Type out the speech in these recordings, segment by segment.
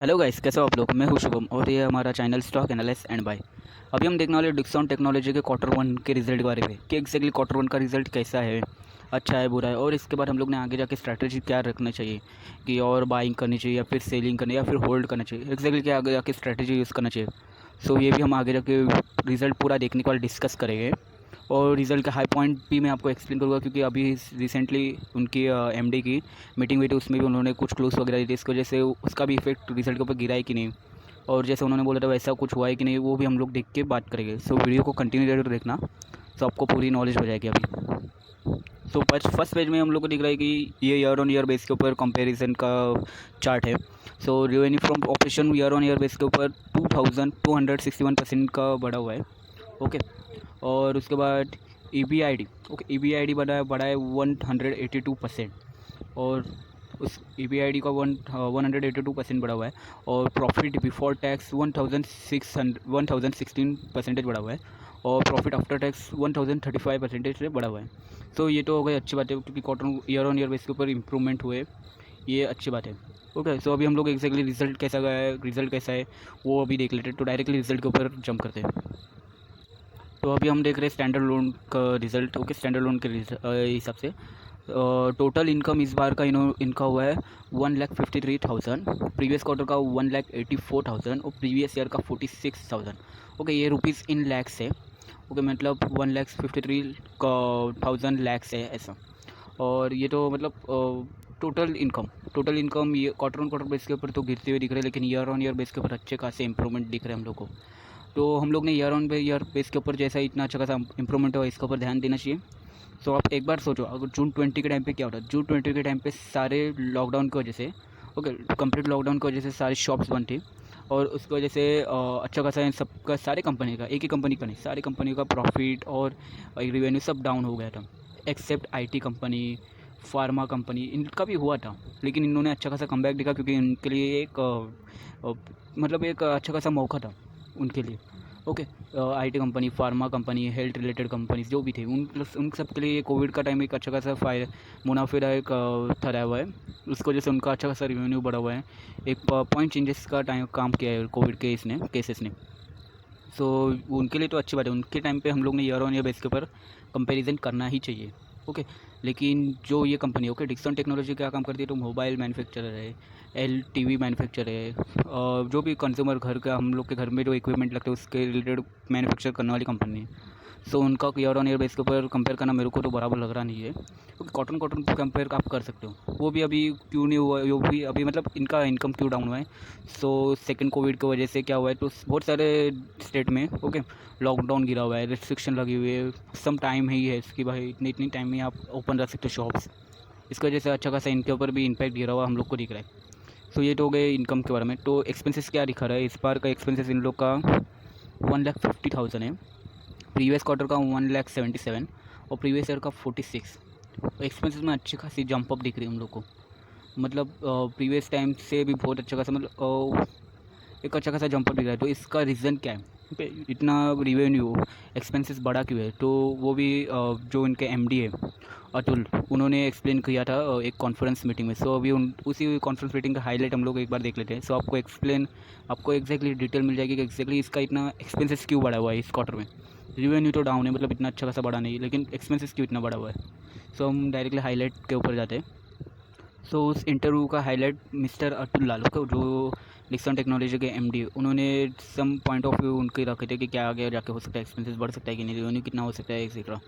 Hello guys, कैसे हो आप लोग। मैं हूं शुभम और ये हमारा channel stock analyst and buy. अभी हम देखने वाले डिक्सन टेक्नोलॉजी के क्वार्टर वन के रिजल्ट के बारे में कि एक्जैक्टली क्वार्टर वन का रिजल्ट कैसा है, अच्छा है बुरा है, और इसके बाद हम लोग ने आगे जाके स्ट्रैटेजी क्या रखना चाहिए कि और बाइंग करनी चाहिए या फिर सेलिंग करनी या फिर होल्ड करना चाहिए, एक्जैक्टली क्या आगे जाके स्ट्रैटेजी यूज़ करना चाहिए। सो ये भी हम आगे जाके रिजल्ट पूरा देखने के बाद डिस्कस करेंगे। और रिज़ल्ट का हाई पॉइंट भी मैं आपको एक्सप्लेन करूँगा क्योंकि अभी रिसेंटली उनकी एमडी की मीटिंग हुई थी, उसमें भी उन्होंने कुछ क्लोज वगैरह दी थी। इसकी वजह से उसका भी इफेक्ट रिजल्ट के ऊपर गिरा है कि नहीं, और जैसे उन्होंने बोला था वैसा कुछ हुआ है कि नहीं, वो भी हम लोग देख के बात करेंगे। सो वीडियो को कंटिन्यू जरूर देखना, तो आपको पूरी नॉलेज हो जाएगी अभी। सो फर्स्ट पेज में हम लोग को दिख रहा है कि ये ईयर ऑन ईयर बेस के ऊपर कंपैरिजन का चार्ट है। So revenue from operation year on year base के ऊपर 2261% का बढ़ा हुआ है। ओके, और उसके बाद EBID, ओके, EBID बढ़ा है 182%। और उस EBID का 182% बढ़ा हुआ है। और प्रॉफिट बिफोर टैक्स 1016% बढ़ा हुआ है। और प्रॉफिट आफ्टर टैक्स 1035% से बढ़ा हुआ है। तो ये तो हो गई अच्छी बात है क्योंकि quarter year on year base के ऊपर इंप्रूवमेंट हुए, ये अच्छी बात है। ओके, सो अभी हम लोग एक्जैक्टली रिजल्ट कैसा गया है, रिजल्ट कैसा है वो अभी देख लेते हैं। तो डायरेक्टली रिजल्ट के ऊपर जंप करते हैं। तो अभी हम देख रहे हैं स्टैंडर्ड लोन का रिज़ल्ट। ओके, स्टैंडर्ड लोन के हिसाब से टोटल इनकम इस बार का इनका हुआ है 1,53,000। प्रीवियस क्वार्टर का 1,84,000 और प्रीवियस ईयर का 46,000। ओके, ये रुपीज़ इन लैक्स है। ओके, मतलब 1,53,000 लैक्स है ऐसा। और ये तो मतलब टोटल इनकम ये क्वार्टर ऑन क्वार्टर बेस के ऊपर तो गिरते हुए दिख रहे हैं, लेकिन ईयर ऑन ईयर बेस के ऊपर अच्छे खासे इंप्रूवमेंट दिख रहे हैं हम लोग को। तो हम लोग ने ईयर ऑन ईयर बेस के ऊपर जैसा इतना अच्छा खासा इंप्रूवमेंट हुआ, इसके ऊपर ध्यान देना चाहिए। तो आप एक बार सोचो, अगर जून 20 के टाइम पे क्या होता है। जून 20 के टाइम पे सारे लॉकडाउन की वजह से, ओके, कंप्लीट लॉकडाउन की वजह से सारी शॉप्स बंद थी। और उसकी वजह से अच्छा खासा इन सबका, सारे कंपनी का, एक ही कंपनी का नहीं, सारी कंपनी का प्रॉफिट और रिवेन्यू सब डाउन हो गया था। Except IT company, pharma company, इनका भी हुआ था, लेकिन इन्होंने अच्छा खासा कमबैक दिखा क्योंकि इनके लिए एक मतलब एक अच्छा खासा मौका था उनके लिए। Okay, IT company, pharma company, health related companies जो भी थे, उन सब के लिए कोविड का टाइम एक अच्छा खासा मुनाफेदायक ठहरा हुआ है। उसकी वजह से उनका अच्छा खासा रिवेन्यू बढ़ा हुआ है। एक पॉइंट चेंजेस का टाइम काम किया है कोविड केसेस ने। सो उनके लिए तो अच्छी बात है, उनके टाइम पे हम लोग ने ईयर ऑन ईयर बेस के ऊपर कंपैरिजन करना ही चाहिए। ओके, लेकिन जो ये कंपनी, ओके, डिक्सन टेक्नोलॉजी क्या काम करती है, तो मोबाइल मैन्युफैक्चरर है, LTV मैन्युफैक्चरर है, जो भी कंज्यूमर घर का, हम लोग के घर में जो इक्विपमेंट लगते हैं उसके रिलेटेड मैन्युफैक्चर करने वाली कंपनी है। सो उनका ईयर ऑन ईयर बेस के ऊपर कंपेयर करना मेरे को तो बराबर लग रहा नहीं है, क्योंकि कॉटन कॉटन को कंपेयर आप कर सकते हो, वो भी अभी क्यों नहीं हुआ, वो भी अभी मतलब इनका इनकम क्यों डाउन हुआ है। सो सेकंड कोविड की वजह से क्या हुआ है, तो बहुत सारे स्टेट में, ओके, लॉकडाउन गिरा हुआ है, रिस्ट्रिक्शन लगी हुई है। सम टाइम ही है इसकी, भाई इतनी इतनी टाइम में आप ओपन रख सकते हो शॉप्स। इसकी वजह से अच्छा खासा इनके ऊपर भी इम्पैक्ट गिरा हुआ हम लोग को दिख रहा है। सो ये तो हो गए इनकम के बारे में। तो एक्सपेंसेस क्या दिखा रहा है, इस बार का एक्सपेंसेस इन लोग का 1,50,000 है। प्रीवियस क्वार्टर का 1,77,000 और प्रीवियस ईयर का 46। एक्सपेंसेस में अच्छी खासी जंप अप दिख रही है हम लोग को, मतलब प्रीवियस टाइम से भी बहुत अच्छा खासा, मतलब एक अच्छा खासा जंप अप दिख रहा है। तो इसका रीज़न क्या है, इतना रिवेन्यू एक्सपेंसेस बढ़ा क्यों है, तो वो भी जो इनके MD है अतुल, उन्होंने एक्सप्लेन किया था एक कॉन्फ्रेंस मीटिंग में। सो अभी उसी कॉन्फ्रेंस मीटिंग का हाईलाइट हम लोग एक बार देख लेते हैं। सो आपको एग्जैक्टली डिटेल मिल जाएगी कि एग्जैक्टली इसका इतना एक्सपेंसेस क्यों बढ़ा हुआ है इस क्वार्टर में। रिवेन्यू तो डाउन है, मतलब इतना अच्छा खासा बढ़ा नहीं, लेकिन एक्सपेंसेस क्यों इतना बढ़ा हुआ है। सो हम डायरेक्टली हाईलाइट के ऊपर जाते हैं। सो उस इंटरव्यू का हाईलाइट मिस्टर अतुल लालू को, जो डिक्सन टेक्नोलॉजी के MD, उन्होंने सम पॉइंट ऑफ व्यू उनके रखे थे कि क्या आगे जाके हो सकता है, एक्सपेंसेस बढ़ सकता है कि नहीं, रेवेन्यू कितना हो सकता है, एक्सेट्रा।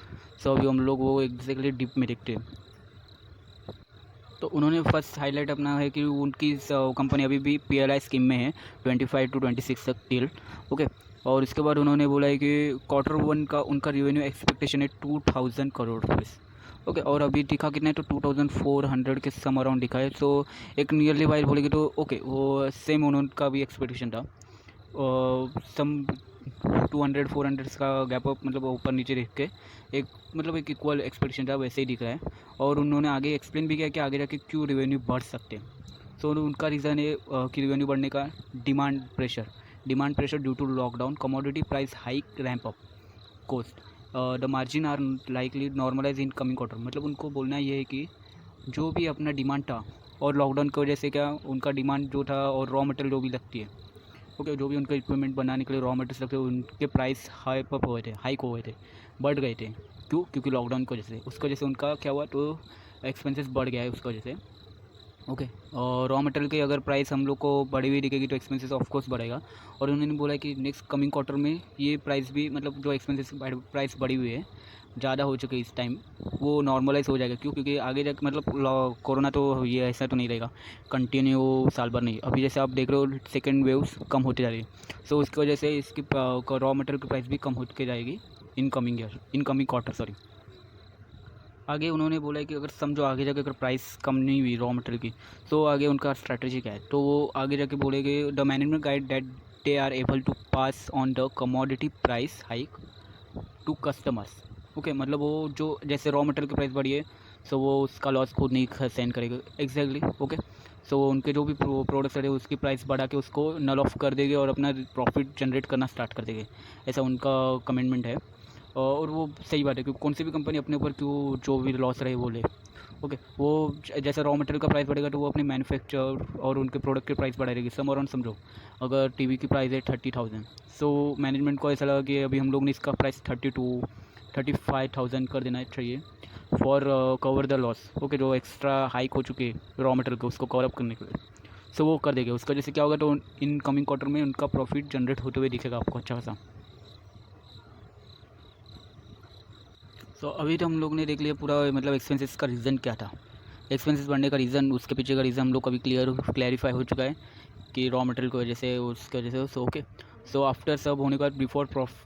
सो अभी हम लोग वो एग्जैक्टली डीप में देखते हैं। तो उन्होंने फर्स्ट हाईलाइट अपना है कि उनकी कंपनी अभी भी PLI स्कीम में है 25 to 26 तक टिल। ओके, और इसके बाद उन्होंने बोला है कि क्वार्टर वन का उनका रेवेन्यू एक्सपेक्टेशन है 2,000 करोड़ रुपीज़। ओके, और अभी दिखा कितना है, तो 2,400 के सम अराउंड दिखा है। सो एक नियरली वाइज बोलेगी तो ओके, वो सेम उनका भी एक्सपेक्टेशन था। सम 200-400 का गैप अप, मतलब ऊपर नीचे देख के एक, मतलब एक इक्वल एक्सपेक्टेशन था, वैसे ही दिख रहा है। और उन्होंने आगे एक्सप्लेन भी किया कि आगे जाके क्यों रेवेन्यू बढ़ सकते हैं। सो उनका रीज़न है कि रेवेन्यू बढ़ने का demand pressure due to lockdown, commodity price hike, ramp up cost, the margin are likely normalise in coming quarter. मतलब उनको बोलना ये है कि जो भी अपना डिमांड था और लॉकडाउन की वजह से क्या उनका डिमांड जो था और रॉ मटेरियल जो भी लगती है, ओके, जो भी उनका इक्विपमेंट बनाने के लिए रॉ मटेरियल लगते हैं उनके प्राइस हाइक हो गए थे, बढ़ गए थे। क्यों? क्योंकि लॉकडाउन की वजह से, उसकी वजह से उनका क्या हुआ, तो एक्सपेंसेस बढ़ गया है उसकी वजह से। ओके, और रॉ मटेरियल की अगर प्राइस हम लोग को बढ़ी हुई दिखेगी तो एक्सपेंसेस ऑफ कोर्स बढ़ेगा। और उन्होंने बोला कि नेक्स्ट कमिंग क्वार्टर में ये प्राइस भी, मतलब जो एक्सपेंसेस प्राइस बढ़ी हुई है, ज़्यादा हो चुकी है इस टाइम, वो नॉर्मलाइज हो जाएगा। क्यों? क्योंकि आगे जाके मतलब कोरोना तो ये ऐसा तो नहीं रहेगा कंटिन्यू साल भर नहीं। अभी जैसे आप देख रहे हो सेकेंड वेव्स कम होती जा रही है, सो उसकी वजह से इसकी रॉ मटेरियल की प्राइस भी कम होती जाएगी इन कमिंग क्वार्टर, सॉरी। आगे उन्होंने बोला है कि अगर समझो आगे जाके अगर प्राइस कम नहीं हुई रॉ मटेरियल की, तो आगे उनका स्ट्रैटेजी क्या है, तो वो आगे जाके बोलेंगे the management guide that they are able to pass on the commodity price hike to customers. Okay, मतलब वो जो जैसे रॉ मटेरियल की प्राइस बढ़ी है, सो वो उसका लॉस खुद नहीं सहन करेगा। Exactly, okay. सो वो उनके जो भी प्रोडक्ट्स है उसकी प्राइस बढ़ा के उसको नल ऑफ कर देंगे और अपना प्रॉफिट जनरेट करना स्टार्ट कर देंगे, ऐसा उनका कमिटमेंट है। और वो सही बात है, क्योंकि कौन सी भी कंपनी अपने ऊपर क्यों जो भी लॉस रहे वो ले। ओके, वो जैसे रॉ मटेरियल का प्राइस बढ़ेगा तो वो अपने मैन्युफैक्चर और उनके प्रोडक्ट की प्राइस बढ़ाएगी। सम अराउंड समझो अगर टीवी की प्राइस है 30,000, सो मैनेजमेंट को ऐसा लगा कि अभी हम लोग ने इसका प्राइस 35,000 कर देना चाहिए for cover the loss. Okay, जो एक्स्ट्रा हाइक हो चुकी है रॉ मटेरियल को उसको कवर अप करने के लिए, सो वो कर देंगे। उसका जैसे क्या होगा, तो इन कमिंग क्वार्टर में उनका प्रॉफिट जनरेट होते हुए दिखेगा आपको अच्छा खासा। तो अभी तो हम लोग ने देख लिया पूरा, मतलब एक्सपेंसेस का रीज़न क्या था, एक्सपेंसेस बढ़ने का रीज़न, उसके पीछे का रीज़न हम लोग को अभी क्लैरिफाई हो चुका है कि रॉ मटेरियल की वजह से, उसकी वजह से। सो ओके, सो आफ्टर सब होने के बाद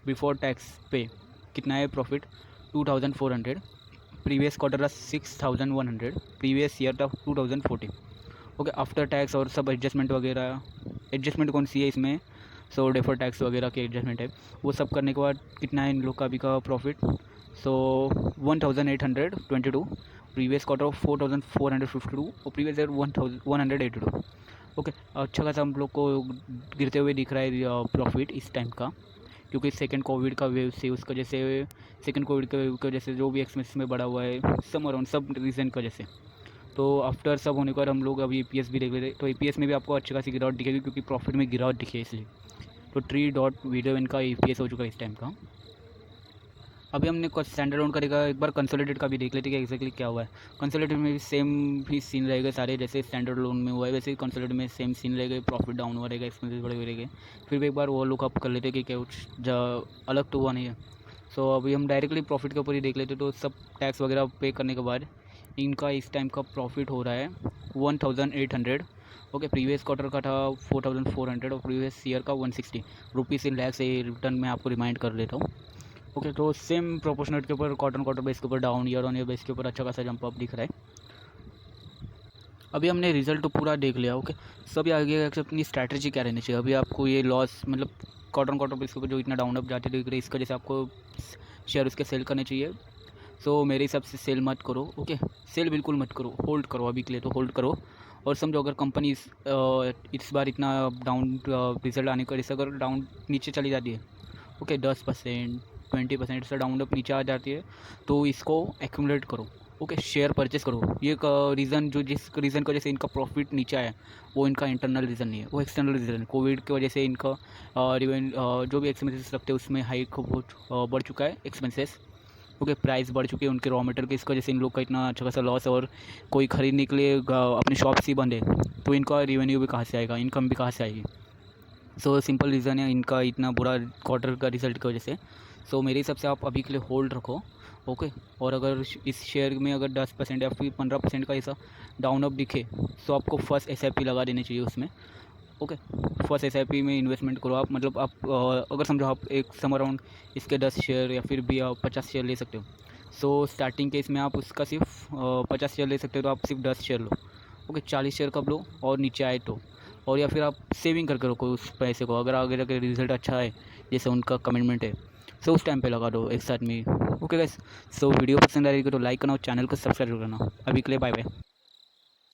बिफोर टैक्स पे कितना है प्रॉफिट, 2,400। प्रीवियस क्वार्टर था 6,100, प्रीवियस ईयर था 2040। ओके, आफ्टर टैक्स और सब एडजस्टमेंट वगैरह, एडजस्टमेंट कौन सी है इसमें, सो डेफर टैक्स वगैरह के एडजस्टमेंट है, वो सब करने के बाद कितना है इन लोग का अभी का प्रॉफिट, सो 1,822। प्रीवियस क्वार्टर 4,452 और प्रीवियस ईयर 1,182। ओके, अच्छा खासा हम लोग को गिरते हुए दिख रहा है प्रॉफिट इस टाइम का, क्योंकि सेकंड कोविड का वेव से, उसकी वजह से, सेकंड कोविड के वेव की वजह से जो भी एक्सपेंस में बढ़ा हुआ है, सम अराउंड सब रीज़न की वजह से। तो आफ्टर सब होने के बाद हम लोग अभी EPS भी देख लेते, तो EPS में भी आपको अच्छी खासी गिरावट दिखेगी, क्योंकि प्रॉफिट में गिरावट दिखी है इसलिए। तो 3 इनका EPS हो चुका है इस टाइम का। अभी हमने कुछ स्टैंडर्ड लोन करेगा, एक बार कंसोलिडेट का भी देख लेते कि एक्जैक्टली क्या हुआ है। कंसोलिडेट में भी सेम ही सीन रहेगा सारे, जैसे स्टैंडर्ड लोन में हुआ है वैसे ही कंसोलिडेट में सेम सीन रहेगा, प्रॉफिट डाउन हुआ रहेगा, एक्सपेंसेस बढ़े हुए रहेंगे। फिर भी एक बार वो लुकअप कर लेते कि क्या कुछ अलग तो हुआ नहीं है। सो अभी हम डायरेक्टली प्रॉफिट के ऊपर ही देख लेते, तो सब टैक्स वगैरह पे करने के बाद इनका इस टाइम का प्रॉफिट हो रहा है 1,800। ओके, प्रीवियस क्वार्टर का था 4,400 और प्रीवियस ईयर का 160 रुपीज़ इन लैक्स। ये रिटर्न मैं आपको रिमाइंड कर देता हूँ। ओके, तो सेम प्रोपोर्शनेट के ऊपर क्वार्टर बेस के ऊपर down, year on year base के ऊपर अच्छा खासा जंप अप दिख रहा है। अभी हमने रिजल्ट तो पूरा देख लिया। ओके, सभी आगे अपनी स्ट्रैटेजी क्या रहनी चाहिए। अभी आपको ये लॉस, मतलब क्वार्टर बेस के ऊपर जो इतना डाउन अप जाते दिख रहे, इसका जैसे आपको शेयर उसके सेल करने चाहिए। सो मेरे हिसाब से सेल मत करो। ओके, सेल बिल्कुल मत करो, होल्ड करो अभी के लिए, तो होल्ड करो। और समझो अगर कंपनी इस बार इतना डाउन रिजल्ट आने का, जैसे अगर डाउन नीचे चली जाती है, ओके 10% 20% से डाउन अप नीचे आ जाती है, तो इसको एक्यूमुलेट करो। ओके, शेयर परचेस करो। ये रीज़न जो जिस रीज़न की वजह से इनका प्रॉफिट नीचे आया, वो इनका इंटरनल रीज़न नहीं है, वो एक्सटर्नल रीज़न है। कोविड की वजह से इनका जो भी एक्सपेंसेस रखते हैं उसमें हाइक बहुत बढ़ चुका है एक्सपेंसेस। ओके, प्राइस बढ़ चुकी है उनके रॉ मटेरियल की, इसकी वजह से इन लोग का इतना अच्छा खासा लॉस है। और कोई खरीदने के लिए अपनी शॉप्स ही बंद है, तो इनका रेवेन्यू भी कहाँ से आएगा, इनकम भी कहाँ से आएगी। सो सिंपल रीज़न है इनका इतना बुरा क्वार्टर का रिजल्ट की वजह से। सो मेरे हिसाब से आप अभी के लिए होल्ड रखो। ओके, और अगर इस शेयर में अगर 10% या फिर 15% का ऐसा डाउन अप दिखे, तो आपको फर्स्ट SIP लगा देनी चाहिए उसमें। ओके, फर्स्ट SIP में इन्वेस्टमेंट करो आप, मतलब आप अगर समझो आप एक सम अराउंड इसके 10 शेयर या फिर भी आप 50 शेयर ले सकते हो। सो स्टार्टिंग के इसमें आप उसका सिर्फ 50 शेयर ले सकते हो, तो आप सिर्फ 10 शेयर लो। ओके, 40 शेयर कब लो और नीचे आए तो, और या फिर आप सेविंग करके रखो उस पैसे को, अगर आगे जाके रिजल्ट अच्छा है जैसे उनका कमिटमेंट है, सो उस टाइम पे लगा दो एक साथ में। ओके गाइस, सो वीडियो पसंद आ रही है तो लाइक करना और चैनल को सब्सक्राइब करना। अभी के लिए बाय बाय।